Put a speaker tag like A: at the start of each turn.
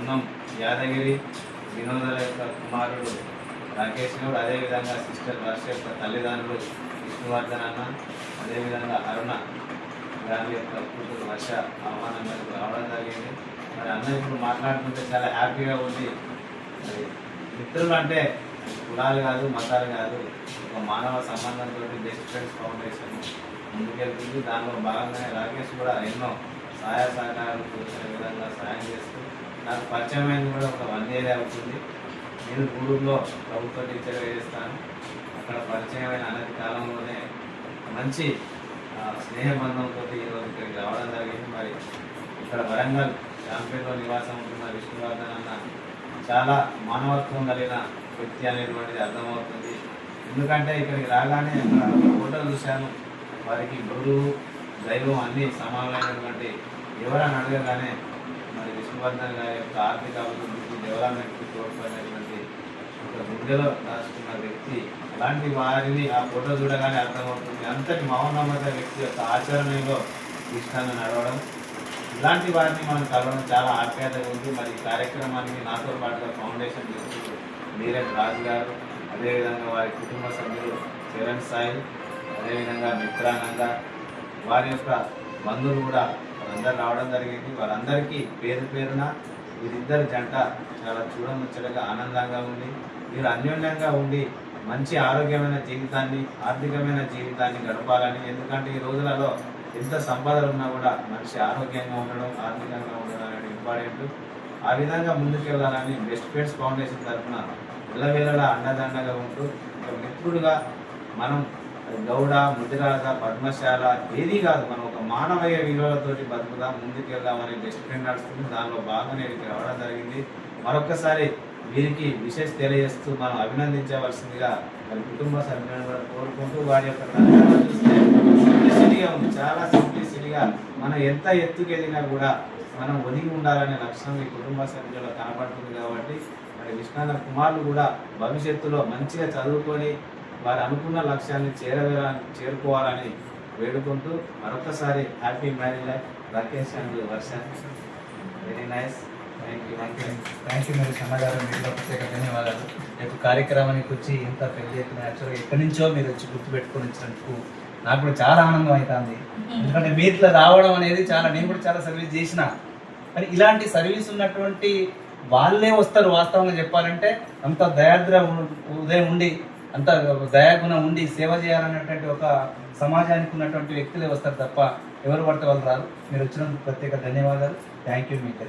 A: గున్నం యాదగిరి వినోదాల యొక్క కుమారుడు రాకేష్ గౌడ్, అదేవిధంగా సిస్టర్ వర్ష యొక్క తల్లిదండ్రులు విష్ణువర్ధన్ అన్న, అదేవిధంగా అరుణ గారి యొక్క కూతురు వర్ష ఆహ్వానం మేరకు రావడం జరిగింది. మరి అన్న ఇప్పుడు మాట్లాడుతుంటే చాలా హ్యాపీగా ఉంది. మరి మిత్రులు అంటే కులాలు కాదు, మతాలు కాదు, ఒక మానవ సంబంధంతో బెస్ట్ ఫ్రెండ్స్ ఫౌండేషన్ ముందుకెళ్తుంది. దానిలో భాగంగానే రాకేష్ కూడా ఎన్నో సహాయ సహకారాలు చూసే విధంగా సాయం చేస్తూ నాకు పరిచయమైంది కూడా ఒక 1 year అవుతుంది. నేను గూడూరులో ప్రభుత్వ టీచర్గా చేస్తాను. అక్కడ పరిచయమైన అనతి కాలంలోనే మంచి స్నేహబంధంతో ఈరోజు ఇక్కడికి రావడం జరిగింది. మరి ఇక్కడ వరంగల్ శాంపేటలో నివాసం ఉంటున్న విష్ణువర్ధన్ అన్న చాలా మానవత్వం కలిగిన వ్యక్తి అనేటువంటిది అర్థమవుతుంది. ఎందుకంటే ఇక్కడికి రాగానే అక్కడ ఫోటోలు చూశాను. వారికి గురువు దైవం అన్నీ సమానమైనటువంటి ఎవరని అడగగానే మరి విష్ణువర్ధన్ గారి యొక్క ఆర్థిక అభివృద్ధికి డెవలప్మెంట్కి తోడ్పడినటువంటి ఒక గుండెలో దాచుకున్న వ్యక్తి. అలాంటి వారిని ఆ ఫోటో చూడగానే అర్థమవుతుంది. అంతటి మౌనమత వ్యక్తి యొక్క ఆచరణలో ఇష్టాన్ని నడవడం, ఇలాంటి వారిని మనం కలవడం చాలా ఆప్యాయతగా ఉంది. మరి ఈ కార్యక్రమానికి నాతో పాటుగా ఫౌండేషన్ చేస్తున్నారు నీరజ్ రాజు గారు, అదేవిధంగా వారి కుటుంబ సభ్యులు చరణ్ సాయి, అదేవిధంగా మిత్రానంద, వారి యొక్క బంధువులు కూడా వాళ్ళందరూ రావడం జరిగింది. వాళ్ళందరికీ పేరు పేరున వీరిద్దరు జంట చాలా చూడముచ్చటగా ఆనందంగా ఉంది. వీరు అన్యోన్యంగా ఉండి మంచి ఆరోగ్యమైన జీవితాన్ని, ఆర్థికమైన జీవితాన్ని గడపాలని. ఎందుకంటే ఈ రోజులలో ఎంత సంపదలు ఉన్నా కూడా మనిషి ఆరోగ్యంగా ఉండడం, ఆర్థికంగా ఉండడం అనేది ఇంపార్టెంట్. ఆ విధంగా ముందుకు వెళ్ళాలని బెస్ట్ ఫ్రెండ్స్ ఫౌండేషన్ తరఫున ఎల్లవేళలా అండదండగా ఉంటూ ఒక మిత్రుడుగా మనం గౌడ, ముదిరాజ, పద్మశాల ఏది కాదు, మనం ఒక మానవీయ విలువలతోటి బతుకుదాం, ముందుకు వెళ్దామని బెస్ట్ ఫ్రెండ్ నడుస్తుంది. దానిలో భాగంగా ఇక్కడ రావడం జరిగింది. మరొకసారి వీరికి విశేష తెలియజేస్తూ మనం అభినందించవలసిందిగా వారి కుటుంబ సభ్యులను కూడా కోరుకుంటూ, వారి యొక్క తల్లిదండ్రులు చూస్తే సింప్లిసిటీగా ఉంది. చాలా సింప్లిసిటీగా మనం ఎంత ఎత్తుకెదిగినా కూడా మనం ఒదిగి ఉండాలనే లక్ష్యం ఈ కుటుంబ సభ్యులలో కనపడుతుంది. కాబట్టి మరి విష్ణువర్ధన్ కుమారులు కూడా భవిష్యత్తులో మంచిగా చదువుకొని వారు అనుకున్న లక్ష్యాన్ని చేరుకోవాలని వేడుకుంటూ మరొకసారి happy marriage life Rakesh and Varsha. Very nice.
B: Thank you మీరు సన్నగారు, మీకు ప్రత్యేక ధన్యవాదాలు. రేపు కార్యక్రమానికి వచ్చి ఇంత పెద్ద ఎత్తున యాక్చువల్గా ఎక్కడి నుంచో మీరు వచ్చి గుర్తుపెట్టుకొని వచ్చినందుకు నాకు కూడా చాలా ఆనందం అవుతుంది. ఎందుకంటే మీరు ఇట్లా రావడం అనేది నేను కూడా చాలా సర్వీస్ చేసిన, కానీ ఇలాంటి సర్వీస్ ఉన్నటువంటి వాళ్ళే వస్తారు. వాస్తవంగా చెప్పాలంటే అంత దయాద్ర ఉదయం ఉండి, అంత దయాగుణం ఉండి సేవ చేయాలన్నటువంటి ఒక సమాజానికి ఉన్నటువంటి వ్యక్తులే వస్తారు తప్ప ఎవరు పడితే వాళ్ళు రారు. మీరు వచ్చినందుకు ప్రత్యేక ధన్యవాదాలు. Thank you. మీకు